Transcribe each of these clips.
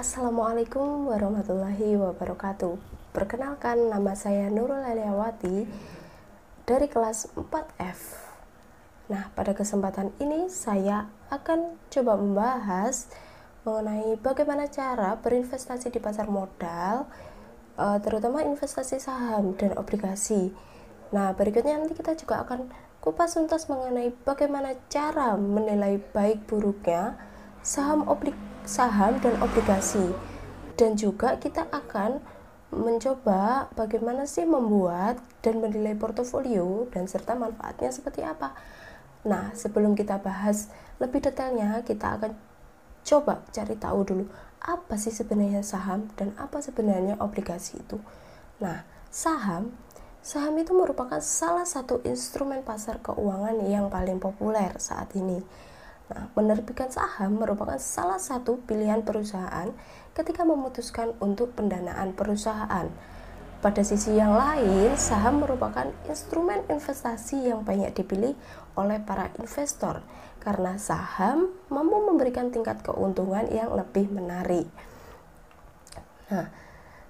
Assalamualaikum warahmatullahi wabarakatuh. Perkenalkan, nama saya Nurul Eliawati dari kelas 4F. Nah, pada kesempatan ini saya akan coba membahas mengenai bagaimana cara berinvestasi di pasar modal, terutama investasi saham dan obligasi. Nah, berikutnya nanti kita juga akan kupas tuntas mengenai bagaimana cara menilai baik buruknya saham dan obligasi, dan juga kita akan mencoba bagaimana sih membuat dan menilai portofolio dan serta manfaatnya seperti apa. Nah, sebelum kita bahas lebih detailnya, kita akan coba cari tahu dulu apa sih sebenarnya saham dan apa sebenarnya obligasi itu. Nah, saham itu merupakan salah satu instrumen pasar keuangan yang paling populer saat ini. Nah, menerbitkan saham merupakan salah satu pilihan perusahaan ketika memutuskan untuk pendanaan perusahaan. Pada sisi yang lain, saham merupakan instrumen investasi yang banyak dipilih oleh para investor karena saham mampu memberikan tingkat keuntungan yang lebih menarik. Nah,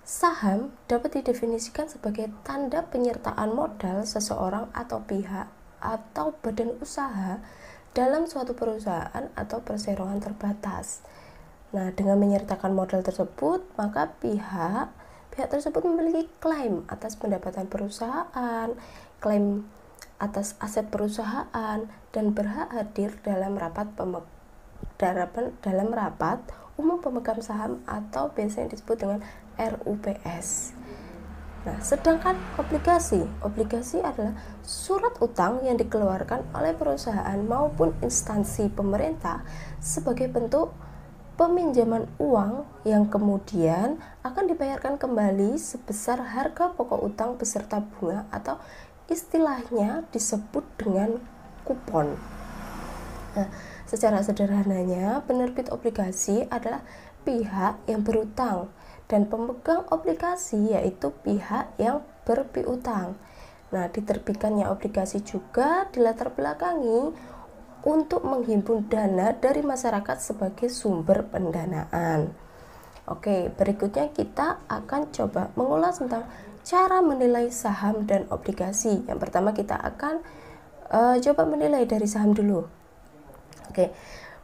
saham dapat didefinisikan sebagai tanda penyertaan modal seseorang atau pihak atau badan usaha dalam suatu perusahaan atau perseroan terbatas. Nah, dengan menyertakan modal tersebut, maka pihak tersebut memiliki klaim atas pendapatan perusahaan, klaim atas aset perusahaan, dan berhak hadir dalam rapat umum pemegang saham atau biasanya disebut dengan RUPS. Nah, sedangkan obligasi adalah surat utang yang dikeluarkan oleh perusahaan maupun instansi pemerintah sebagai bentuk peminjaman uang yang kemudian akan dibayarkan kembali sebesar harga pokok utang beserta bunga atau istilahnya disebut dengan kupon. Nah, secara sederhananya, penerbit obligasi adalah pihak yang berutang dan pemegang obligasi yaitu pihak yang berpiutang. Nah, diterbitkannya obligasi juga dilatar belakangi untuk menghimpun dana dari masyarakat sebagai sumber pendanaan. Oke, berikutnya kita akan coba mengulas tentang cara menilai saham dan obligasi. Yang pertama kita akan coba menilai dari saham dulu. Oke,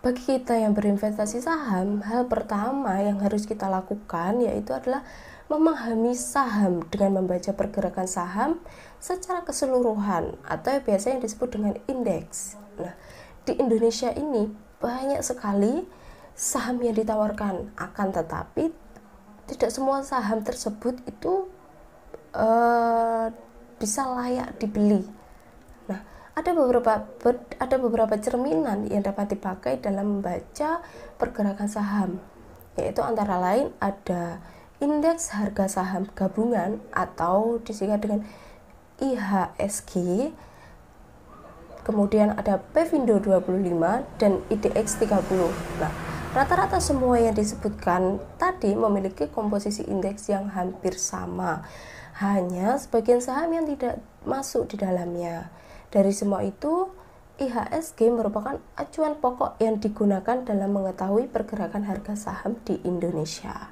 bagi kita yang berinvestasi saham, hal pertama yang harus kita lakukan yaitu adalah memahami saham dengan membaca pergerakan saham secara keseluruhan atau biasanya disebut dengan indeks. Nah, di Indonesia ini banyak sekali saham yang ditawarkan, akan tetapi tidak semua saham tersebut itu bisa layak dibeli. Nah, ada beberapa cerminan yang dapat dipakai dalam membaca pergerakan saham, yaitu antara lain ada indeks harga saham gabungan atau disingkat dengan IHSG, kemudian ada Pevindo 25 dan IDX 30. Nah, rata-rata semua yang disebutkan tadi memiliki komposisi indeks yang hampir sama, hanya sebagian saham yang tidak masuk di dalamnya. Dari semua itu, IHSG merupakan acuan pokok yang digunakan dalam mengetahui pergerakan harga saham di Indonesia.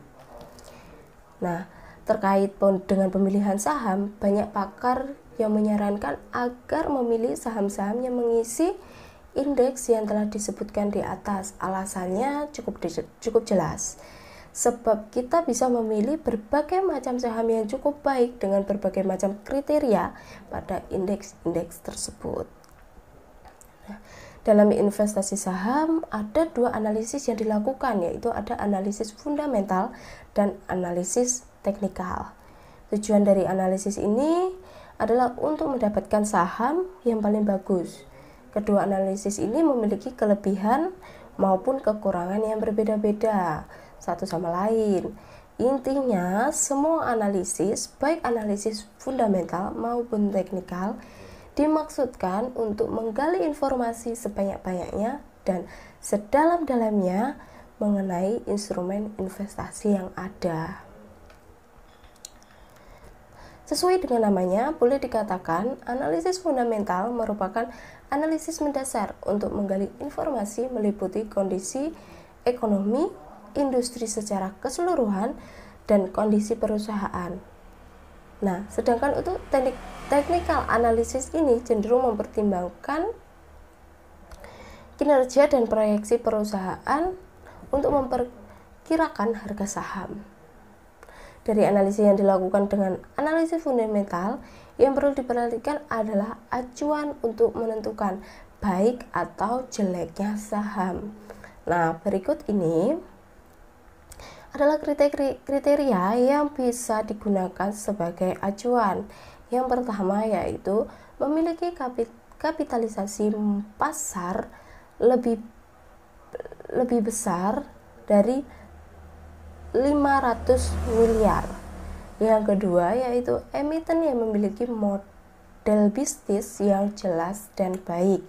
Nah, terkait dengan pemilihan saham, banyak pakar yang menyarankan agar memilih saham-saham yang mengisi indeks yang telah disebutkan di atas. Alasannya cukup jelas. Sebab kita bisa memilih berbagai macam saham yang cukup baik dengan berbagai macam kriteria pada indeks-indeks tersebut. Nah, dalam investasi saham ada dua analisis yang dilakukan, yaitu ada analisis fundamental dan analisis teknikal. Tujuan dari analisis ini adalah untuk mendapatkan saham yang paling bagus. Kedua analisis ini memiliki kelebihan maupun kekurangan yang berbeda-beda satu sama lain. Intinya, semua analisis, baik analisis fundamental maupun teknikal, dimaksudkan untuk menggali informasi sebanyak-banyaknya dan sedalam-dalamnya mengenai instrumen investasi yang ada. Sesuai dengan namanya, boleh dikatakan analisis fundamental merupakan analisis mendasar untuk menggali informasi meliputi kondisi ekonomi, industri secara keseluruhan dan kondisi perusahaan. Nah, sedangkan untuk technical analysis ini cenderung mempertimbangkan kinerja dan proyeksi perusahaan untuk memperkirakan harga saham. Dari analisis yang dilakukan dengan analisis fundamental, yang perlu diperhatikan adalah acuan untuk menentukan baik atau jeleknya saham. Nah, berikut ini adalah kriteria yang bisa digunakan sebagai acuan. Yang pertama yaitu memiliki kapitalisasi pasar lebih besar dari 500 miliar. Yang kedua yaitu emiten yang memiliki model bisnis yang jelas dan baik.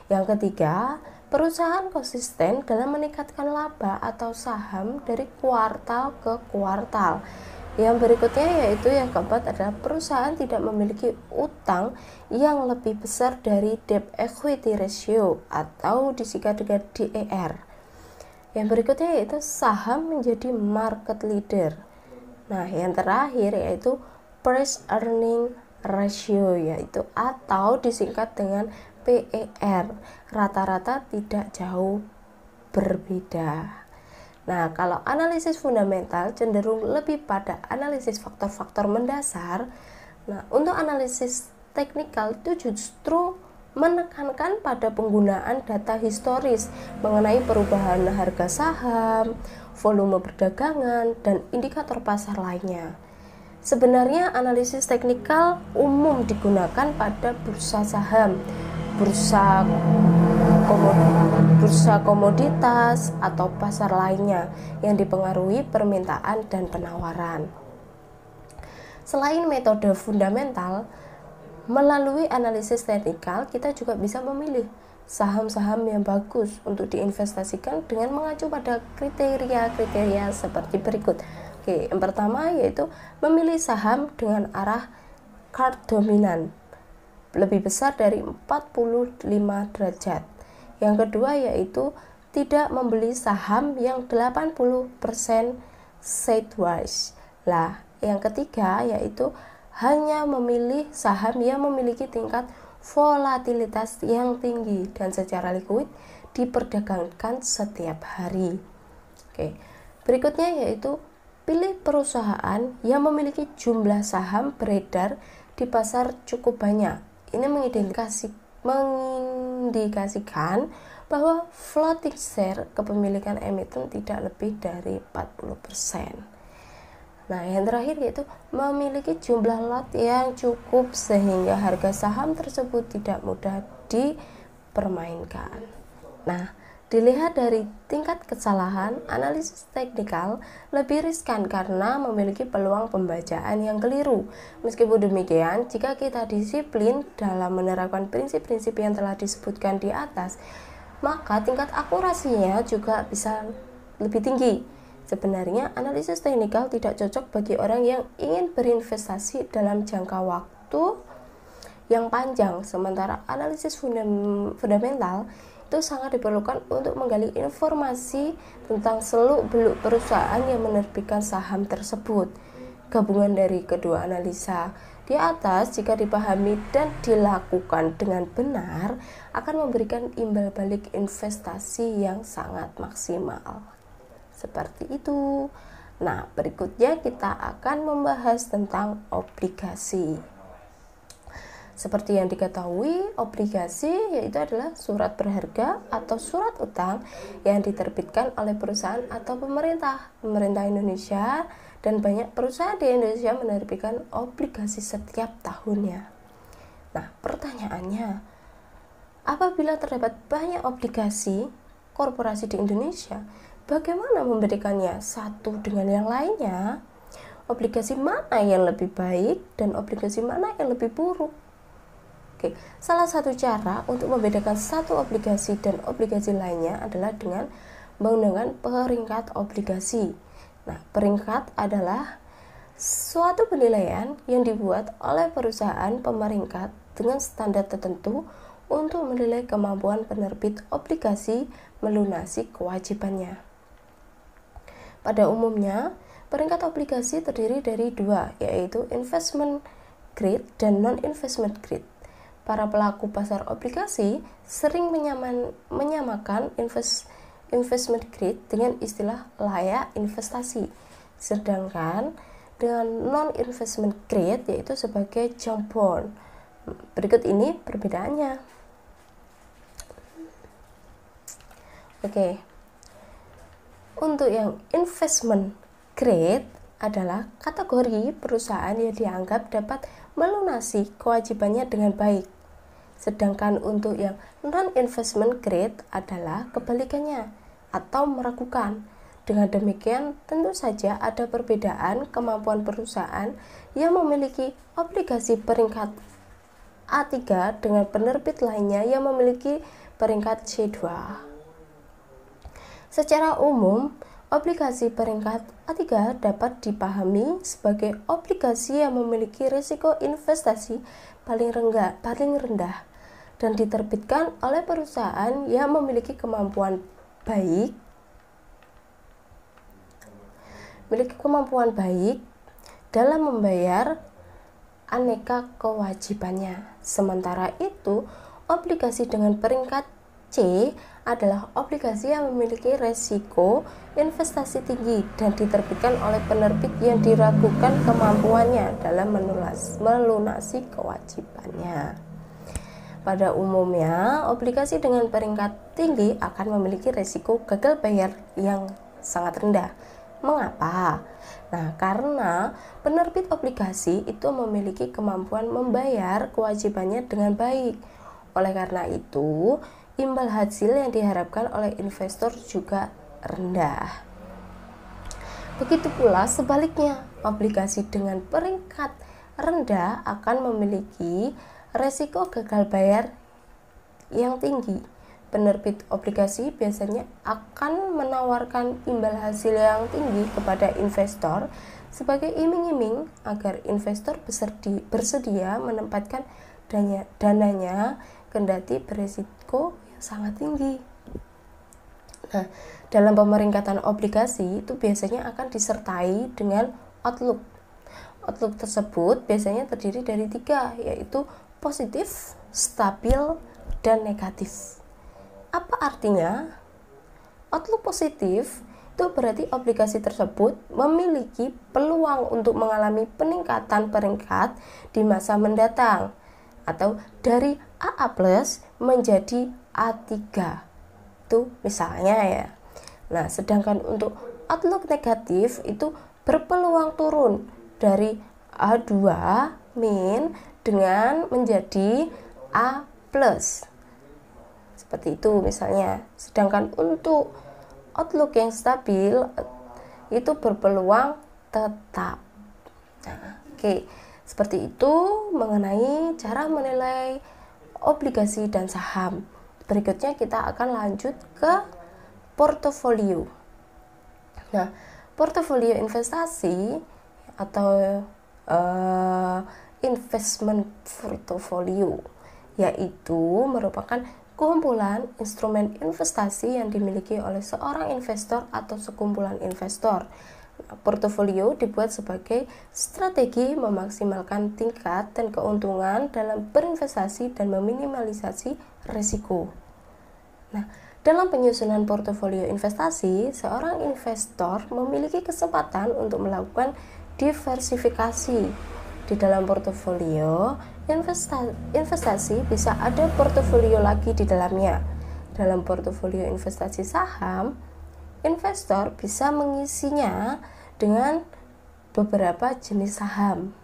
Yang ketiga, perusahaan konsisten dalam meningkatkan laba atau saham dari kuartal ke kuartal. Yang berikutnya yaitu yang keempat adalah perusahaan tidak memiliki utang yang lebih besar dari debt equity ratio atau disingkat dengan DER. Yang berikutnya yaitu saham menjadi market leader. Nah, yang terakhir yaitu price earning ratio yaitu atau disingkat dengan PER, rata-rata tidak jauh berbeda. Nah, kalau analisis fundamental cenderung lebih pada analisis faktor-faktor mendasar. Nah, untuk analisis teknikal itu justru menekankan pada penggunaan data historis mengenai perubahan harga saham, volume perdagangan, dan indikator pasar lainnya. Sebenarnya analisis teknikal umum digunakan pada bursa saham, bursa komoditas, atau pasar lainnya yang dipengaruhi permintaan dan penawaran. Selain metode fundamental, melalui analisis teknikal, kita juga bisa memilih saham-saham yang bagus untuk diinvestasikan dengan mengacu pada kriteria-kriteria seperti berikut. Oke, yang pertama yaitu memilih saham dengan arah chart dominan lebih besar dari 45 derajat. Yang kedua yaitu tidak membeli saham yang 80% sideways. Lah, yang ketiga yaitu hanya memilih saham yang memiliki tingkat volatilitas yang tinggi dan secara liquid diperdagangkan setiap hari. Oke. Berikutnya yaitu pilih perusahaan yang memiliki jumlah saham beredar di pasar cukup banyak. Ini mengindikasikan bahwa floating share kepemilikan emiten tidak lebih dari 40%. Nah, yang terakhir yaitu memiliki jumlah lot yang cukup sehingga harga saham tersebut tidak mudah dipermainkan. Nah, dilihat dari tingkat kesalahan, analisis teknikal lebih riskan karena memiliki peluang pembacaan yang keliru. Meskipun demikian, jika kita disiplin dalam menerapkan prinsip-prinsip yang telah disebutkan di atas, maka tingkat akurasinya juga bisa lebih tinggi. Sebenarnya analisis teknikal tidak cocok bagi orang yang ingin berinvestasi dalam jangka waktu yang panjang, sementara analisis fundamental itu sangat diperlukan untuk menggali informasi tentang seluk-beluk perusahaan yang menerbitkan saham tersebut. Gabungan dari kedua analisa di atas jika dipahami dan dilakukan dengan benar akan memberikan imbal balik investasi yang sangat maksimal. Seperti itu. Nah, berikutnya kita akan membahas tentang obligasi. Seperti yang diketahui, obligasi yaitu adalah surat berharga atau surat utang yang diterbitkan oleh perusahaan atau pemerintah Indonesia, dan banyak perusahaan di Indonesia menerbitkan obligasi setiap tahunnya. Nah, pertanyaannya, apabila terdapat banyak obligasi korporasi di Indonesia, bagaimana membedakannya satu dengan yang lainnya? Obligasi mana yang lebih baik dan obligasi mana yang lebih buruk? Oke, salah satu cara untuk membedakan satu obligasi dan obligasi lainnya adalah dengan menggunakan peringkat obligasi. Nah, peringkat adalah suatu penilaian yang dibuat oleh perusahaan pemeringkat dengan standar tertentu untuk menilai kemampuan penerbit obligasi melunasi kewajibannya. Pada umumnya, peringkat obligasi terdiri dari dua, yaitu investment grade dan non-investment grade. Para pelaku pasar obligasi sering menyamakan investment grade dengan istilah layak investasi, sedangkan dengan non-investment grade yaitu sebagai junk bond. Berikut ini perbedaannya. Oke. Untuk yang investment grade adalah kategori perusahaan yang dianggap dapat melunasi kewajibannya dengan baik. Sedangkan untuk yang non-investment grade adalah kebalikannya atau meragukan. Dengan demikian, tentu saja ada perbedaan kemampuan perusahaan yang memiliki obligasi peringkat A3 dengan penerbit lainnya yang memiliki peringkat C2. Secara umum, obligasi peringkat A3 dapat dipahami sebagai obligasi yang memiliki risiko investasi paling rendah dan diterbitkan oleh perusahaan yang memiliki kemampuan baik dalam membayar aneka kewajibannya. Sementara itu, obligasi dengan peringkat C adalah obligasi yang memiliki resiko investasi tinggi dan diterbitkan oleh penerbit yang diragukan kemampuannya dalam melunasi kewajibannya. Pada umumnya, obligasi dengan peringkat tinggi akan memiliki resiko gagal bayar yang sangat rendah. Mengapa? Nah, karena penerbit obligasi itu memiliki kemampuan membayar kewajibannya dengan baik. Oleh karena itu, imbal hasil yang diharapkan oleh investor juga rendah. Begitu pula sebaliknya, obligasi dengan peringkat rendah akan memiliki resiko gagal bayar yang tinggi. Penerbit obligasi biasanya akan menawarkan imbal hasil yang tinggi kepada investor sebagai iming-iming agar investor bersedia menempatkan dananya kendati beresiko yang sangat tinggi. Nah, dalam pemeringkatan obligasi itu biasanya akan disertai dengan outlook. Outlook tersebut biasanya terdiri dari 3, yaitu positif, stabil, dan negatif. Apa artinya? Outlook positif itu berarti obligasi tersebut memiliki peluang untuk mengalami peningkatan peringkat di masa mendatang atau dari AA+ menjadi A3. Itu misalnya ya. Nah, sedangkan untuk outlook negatif itu berpeluang turun dari A2- dengan menjadi A+. Seperti itu misalnya. Sedangkan untuk outlook yang stabil itu berpeluang tetap. Nah, oke. Seperti itu mengenai cara menilai obligasi dan saham. Berikutnya kita akan lanjut ke portofolio. Nah, portofolio investasi atau investment portfolio yaitu merupakan kumpulan instrumen investasi yang dimiliki oleh seorang investor atau sekumpulan investor. Portofolio dibuat sebagai strategi memaksimalkan tingkat dan keuntungan dalam berinvestasi dan meminimalisasi risiko. Nah, dalam penyusunan portofolio investasi, seorang investor memiliki kesempatan untuk melakukan diversifikasi. Di dalam portofolio investasi bisa ada portofolio lagi di dalamnya. Dalam portofolio investasi saham, investor bisa mengisinya dengan beberapa jenis saham.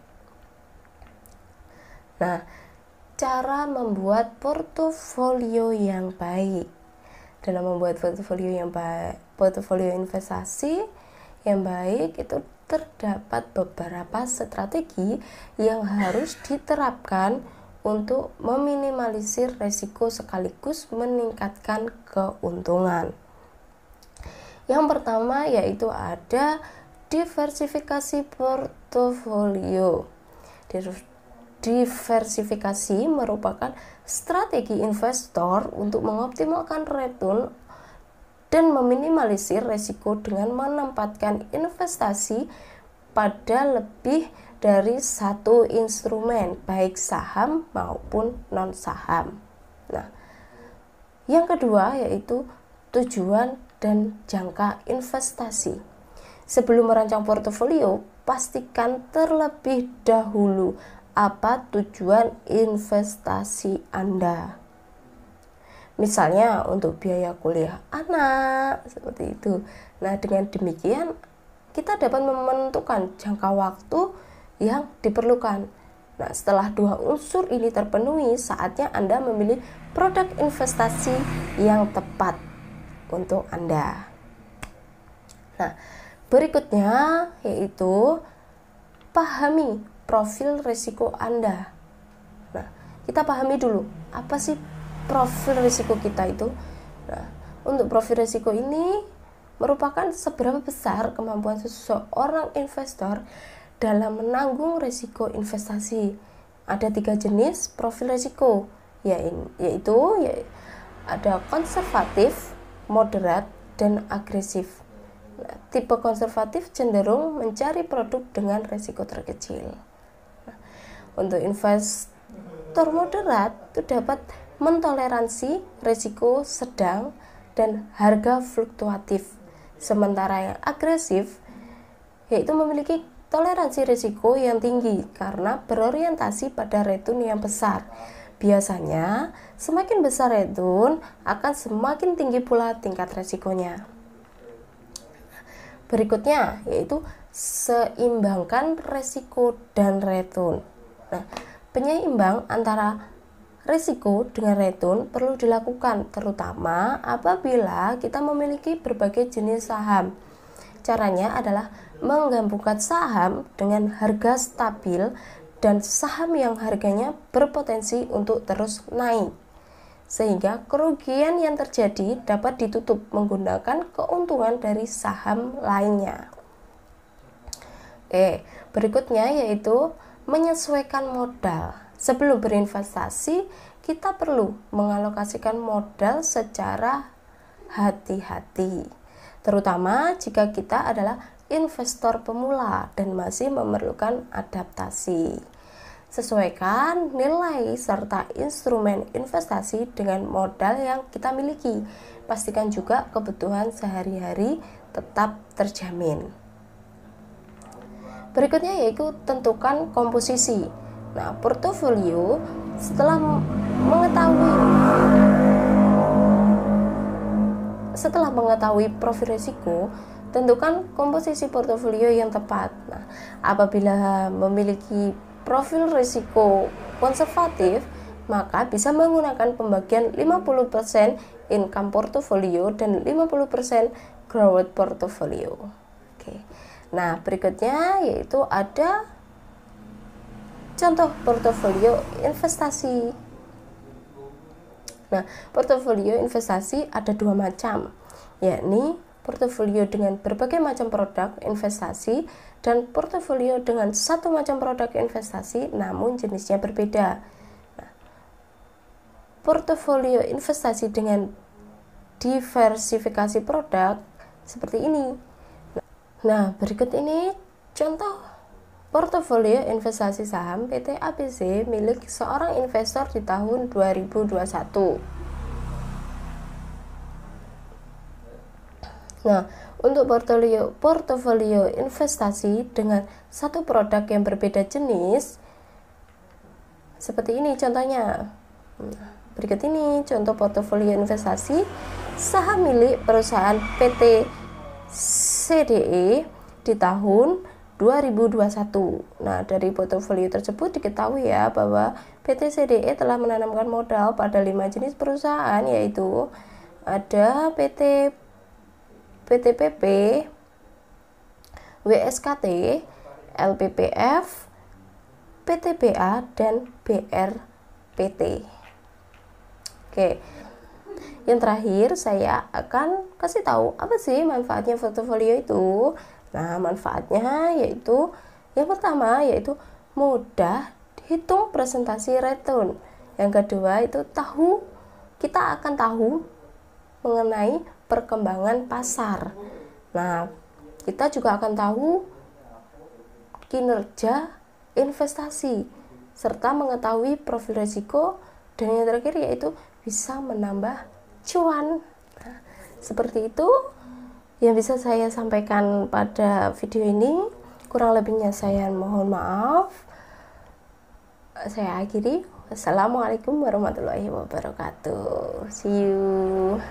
Nah, cara membuat portofolio yang baik. Dalam membuat portofolio investasi yang baik itu terdapat beberapa strategi yang harus diterapkan untuk meminimalisir risiko sekaligus meningkatkan keuntungan. Yang pertama yaitu ada diversifikasi portofolio. Diversifikasi merupakan strategi investor untuk mengoptimalkan return dan meminimalisir risiko dengan menempatkan investasi pada lebih dari satu instrumen, baik saham maupun non-saham. Nah, yang kedua yaitu tujuan dan jangka investasi. Sebelum merancang portofolio, pastikan terlebih dahulu apa tujuan investasi Anda. Misalnya untuk biaya kuliah anak, seperti itu. Nah, dengan demikian kita dapat menentukan jangka waktu yang diperlukan. Nah, setelah dua unsur ini terpenuhi, saatnya Anda memilih produk investasi yang tepat untuk Anda. Nah, berikutnya yaitu pahami profil risiko Anda. Nah, kita pahami dulu apa sih profil risiko kita itu. Nah, untuk profil risiko ini merupakan seberapa besar kemampuan seseorang investor dalam menanggung risiko investasi. Ada 3 jenis profil risiko, yaitu ada konservatif, moderat, dan agresif. Nah, tipe konservatif cenderung mencari produk dengan risiko terkecil. Nah, untuk investor moderat itu dapat mentoleransi risiko sedang dan harga fluktuatif. Sementara yang agresif yaitu memiliki toleransi risiko yang tinggi karena berorientasi pada return yang besar. Biasanya semakin besar return akan semakin tinggi pula tingkat risikonya. Berikutnya yaitu seimbangkan risiko dan return. Nah, penyeimbang antara risiko dengan return perlu dilakukan, terutama apabila kita memiliki berbagai jenis saham. Caranya adalah menggabungkan saham dengan harga stabil dan saham yang harganya berpotensi untuk terus naik, sehingga kerugian yang terjadi dapat ditutup menggunakan keuntungan dari saham lainnya. Berikutnya yaitu menyesuaikan modal. Sebelum berinvestasi, kita perlu mengalokasikan modal secara hati-hati, terutama jika kita adalah investor pemula dan masih memerlukan adaptasi. Sesuaikan nilai serta instrumen investasi dengan modal yang kita miliki. Pastikan juga kebutuhan sehari-hari tetap terjamin. Berikutnya yaitu tentukan komposisi. Nah, portofolio setelah mengetahui profil risiko, tentukan komposisi portofolio yang tepat. Nah, apabila memiliki profil risiko konservatif, maka bisa menggunakan pembagian 50% income portofolio dan 50% growth portofolio. Oke. Nah, berikutnya yaitu ada contoh portofolio investasi. Nah, portofolio investasi ada 2 macam, yakni portofolio dengan berbagai macam produk investasi dan portofolio dengan satu macam produk investasi namun jenisnya berbeda. Nah, portofolio investasi dengan diversifikasi produk seperti ini. Nah, berikut ini contoh portofolio investasi saham PT ABC milik seorang investor di tahun 2021. Nah, untuk portofolio investasi dengan satu produk yang berbeda jenis, seperti ini contohnya. Berikut ini contoh portofolio investasi saham milik perusahaan PT CDE di tahun 2021. Nah, dari portofolio tersebut diketahui ya bahwa PT CDE telah menanamkan modal pada 5 jenis perusahaan, yaitu ada PTPP, WSKT, LPPF, PTBA, dan BRPT. Oke. Yang terakhir saya akan kasih tahu apa sih manfaatnya portofolio itu. Nah, manfaatnya yaitu yang pertama yaitu mudah hitung presentasi return. Yang kedua itu kita akan tahu mengenai perkembangan pasar. Nah, kita juga akan tahu kinerja investasi serta mengetahui profil risiko, dan yang terakhir yaitu bisa menambah cuan. Nah, seperti itu yang bisa saya sampaikan pada video ini. Kurang lebihnya saya mohon maaf. Saya akhiri. Assalamualaikum warahmatullahi wabarakatuh. See you.